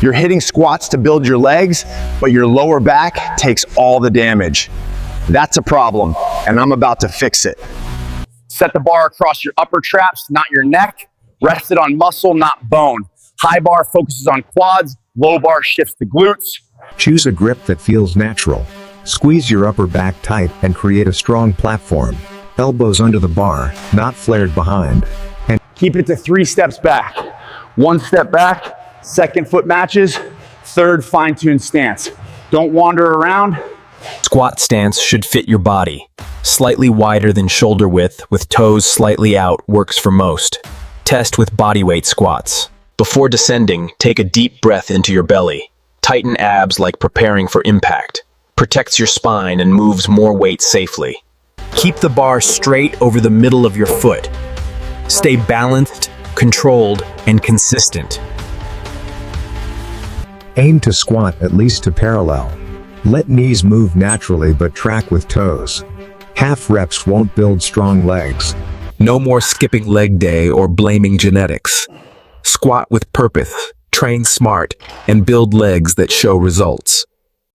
You're hitting squats to build your legs, but your lower back takes all the damage. That's a problem, and I'm about to fix it. Set the bar across your upper traps, not your neck. Rest it on muscle, not bone. High bar focuses on quads, low bar shifts to glutes. Choose a grip that feels natural. Squeeze your upper back tight and create a strong platform. Elbows under the bar, not flared behind. And Keep it to 3 steps back. 1 step back, second foot matches, third fine-tuned stance. Don't wander around. Squat stance should fit your body. Slightly wider than shoulder width, with toes slightly out, works for most. Test with bodyweight squats. Before descending, take a deep breath into your belly. Tighten abs like preparing for impact. Protects your spine and moves more weight safely. Keep the bar straight over the middle of your foot. Stay balanced, controlled, and consistent. aim to squat at least to parallel. Let knees move naturally but track with toes. Half reps won't build strong legs. No more skipping leg day or blaming genetics. Squat with purpose, train smart, and build legs that show results.